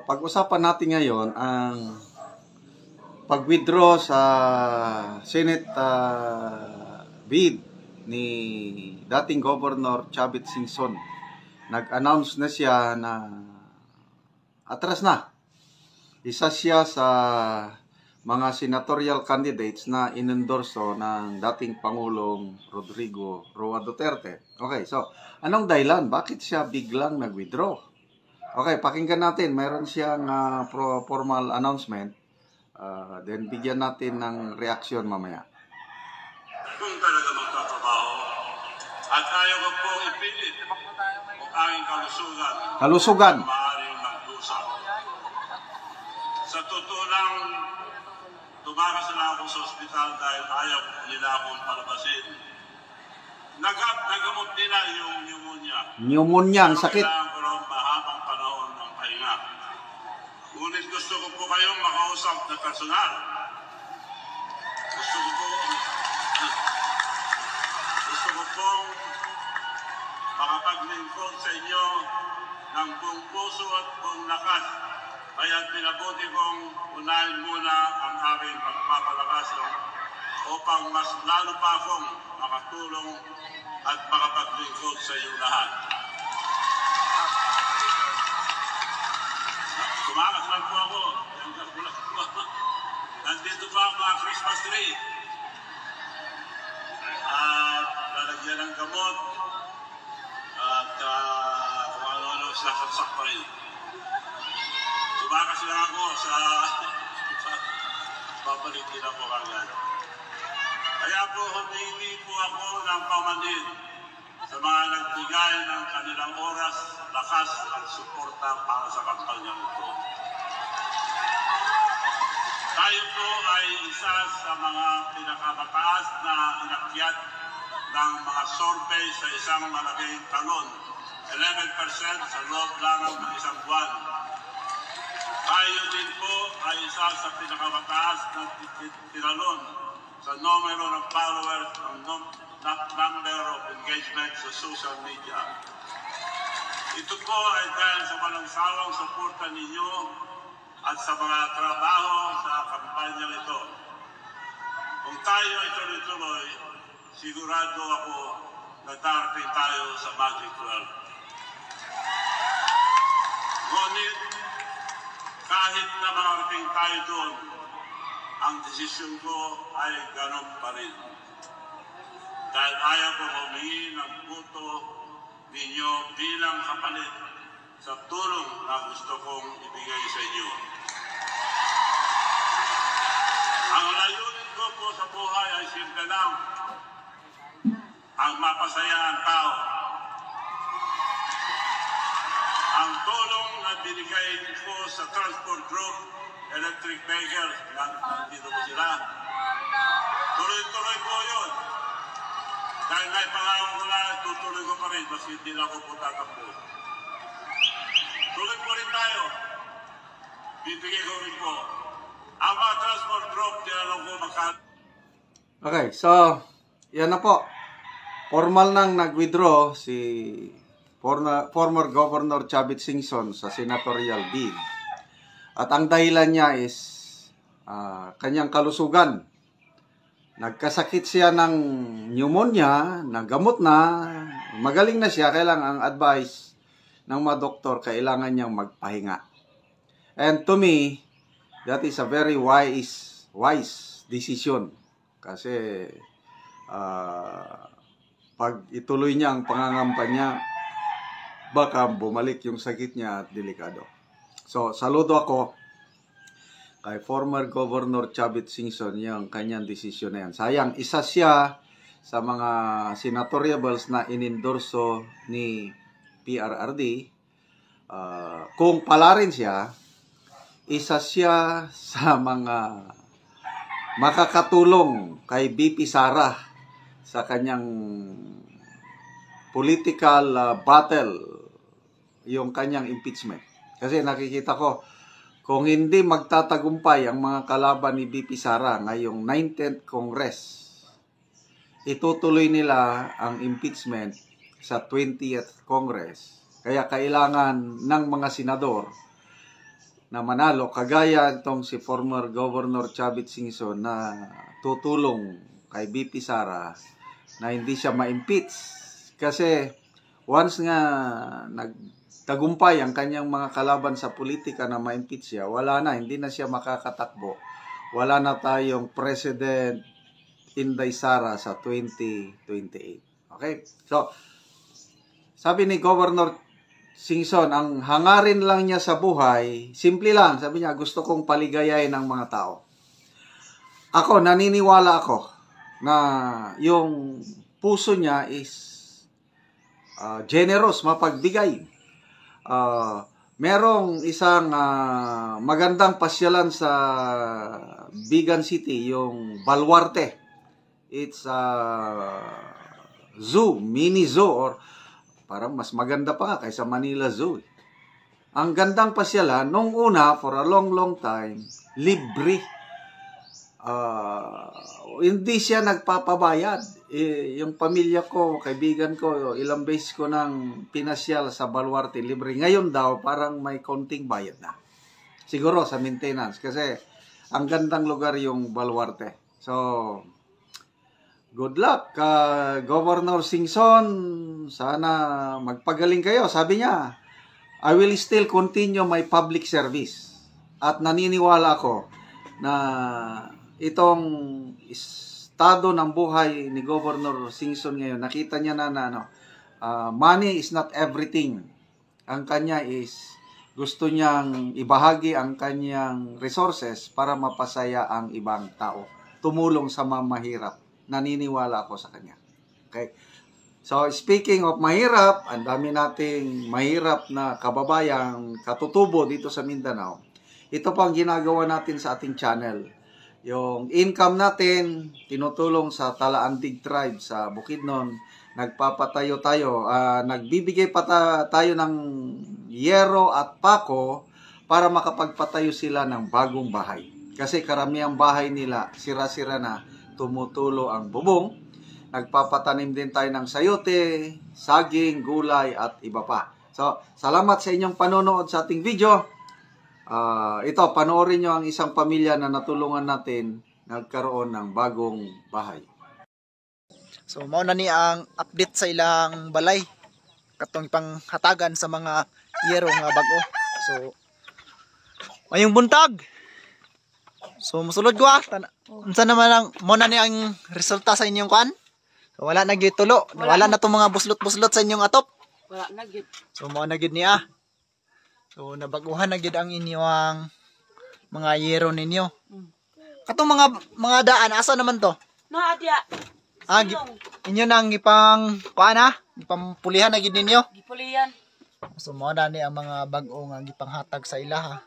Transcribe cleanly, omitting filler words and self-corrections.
Pag-usapan natin ngayon ang pag-withdraw sa Senate bid ni dating Governor Chavit Singson. Nag-announce na siya na atras na. Isa siya sa mga senatorial candidates na inendorso ng dating Pangulong Rodrigo Roa Duterte. Okay, so anong dahilan? Bakit siya biglang nag-withdraw? Okay, pakinggan natin. Mayroon siyang formal announcement. Then bigyan natin ng reaksyon mamaya. Kung talaga magtatrabaho at ayaw ko pong ipilit kung aking kalusugan maaaring magdusa. Sa totoo lang, tumakas na ako sa ospital dahil ayaw nila akong palabasin. Nagamot nila yung pneumonia. Pneumonia, ang sakit. Kailangan ko raw mahabang panahon ng pahinga. Ngunit gusto ko po kayong makausap na personal. Gusto ko pong makapaglingkod sa inyo ng buong puso at buong lakas. Kaya't pinabuti kong unahin muna ang aking pagpapalakas upang mas lalo pa akong makatulong at makapaglingkod sa iyo lahat. Tumakas lang po ako. Nandito pa ang mga Christmas tree. At lalagyan ng gamot. At kung ano-ano sinasaksak pa rin. Tumakas lang ako sa babalik nila po kagad. Kaya po humingi po ako ng pamanhin sa mga nagbigay ng kanilang oras, lakas at suporta para sa kampanya ito. Tayo po ay isa sa mga pinakamataas na inakyat ng mga survey sa isang malaking talon, 11% sa loob lang ng isang buwan. Tayo din po ay isa sa pinakamataas na tinalon sa numero ng followers ng number of engagement sa social media. Ito po ay dahil sa walang sawang suporta ninyo at sa mga trabaho sa kampanya ito. Kung tayo ay tuloy-tuloy, sigurado ako na darating tayo sa Magic 12. Ngunit, kahit na makarating tayo doon, ang desisyon ko ay ganun pa rin. Dahil ayaw ko humingi ng puto ninyo bilang kapalit sa tulong na gusto kong ibigay sa inyo. Ang layunin ko po sa buhay ay simple lang. Ang mapasaya ang tao. Ang tulong na binigay ko sa transport group, electric vehicles, nandito po sila. Tuloy-tuloy po yun. Dahil may pangako ko na, tutuloy ko pa rin, mas hindi na ako po tatakbo. Tuloy po rin tayo. Bibigay ko rin po. Ang mga transport group, tinanong ko magkano. Okay, so, yan na po. Formal nang nag-withdraw si former Governor Chavit Singson sa senatorial bid. At ang dahilan niya is kanyang kalusugan. Nagkasakit siya ng pneumonia, nagamot na, magaling na siya, kailangan ang advice ng mga doktor, kailangan niyang magpahinga. And to me, that is a very wise decision. Kasi pag ituloy niya ang pangangampanya, baka bumalik yung sakit niya at delikado. So, saludo ako kay former Governor Chavit Singson yung kanyang desisyon na yan. Sayang, isa siya sa mga senatoriables na inendorso ni PRRD. Kung pala rin siya, isa siya sa mga makakatulong kay BP Sara sa kanyang political battle, yung kanyang impeachment. Kasi nakikita ko, kung hindi magtatagumpay ang mga kalaban ni BP Sara ngayong 19th Congress, itutuloy nila ang impeachment sa 20th Congress. Kaya kailangan ng mga senador na manalo kagaya itong si former Governor Chavit Singson na tutulong kay BP Sara na hindi siya ma-impeach kasi once nga nagtagumpay ang kanyang mga kalaban sa politika na ma-impeach siya, wala na, hindi na siya makakatakbo. Wala na tayong President Inday Sara sa 2028. Okay? So, sabi ni Governor Singson, ang hangarin lang niya sa buhay, simple lang, sabi niya, gusto kong paligayahin ng mga tao. Ako, naniniwala ako na yung puso niya is generous, mapagbigay. Merong isang magandang pasyalan sa Bigan City, yung Baluarte. It's a zoo, mini zoo, or parang mas maganda pa nga kaysa Manila Zoo. Ang gandang pasyalan, nung una, for a long time, libre. Hindi siya nagpapabayad. Yung pamilya ko, kaibigan ko, ilang beses ko nang pinasyal sa Baluarte, libre. Ngayon daw, parang may konting bayad na. Siguro sa maintenance. Kasi ang gandang lugar yung Baluarte. So, good luck, Governor Singson. Sana magpagaling kayo. Sabi niya, I will still continue my public service. At naniniwala ako na itong estado ng buhay ni Governor Singson ngayon, nakita niya na money is not everything. Ang kanya is gusto niyang ibahagi ang kanyang resources para mapasaya ang ibang tao. Tumulong sa mga mahirap. Naniniwala ako sa kanya. Okay? So, speaking of mahirap, ang dami nating mahirap na kababayang katutubo dito sa Mindanao. Ito pa ang ginagawa natin sa ating channel. Yung income natin, tinutulong sa Talaandig Tribe sa Bukidnon. Nagpapatayo tayo. Nagbibigay pa tayo ng yero at pako para makapagpatayo sila ng bagong bahay. Kasi karamihang bahay nila, sira-sira na, tumutulo ang bubong. Nagpapatanim din tayo ng sayote, saging, gulay at iba pa. So, salamat sa inyong panonood sa ating video. Ito, panoorin nyo ang isang pamilya na natulungan natin nagkaroon ng bagong bahay. So, mao na ni ang update sa ilang balay. Katong panghatagan sa mga yero nga bag-o. So, mayong buntag. So, musulod ko unsa naman ang mo na ni ang resulta sa inyong kwan? So, wala na gyud tulo. Wala na tong mga buslot-buslot sa inyong atop. Wala na gyud. So, mo na gyud niya. So, nabaguhan na gyud ang inyong mga yero ninyo. Katong mga daan asa naman to? Na adya. Inyo nang ipang kuana, ipampulihan na gyud ninyo. Gipulian. So, mo na ni ang mga bag-o nga gipanghatag sa ilaha.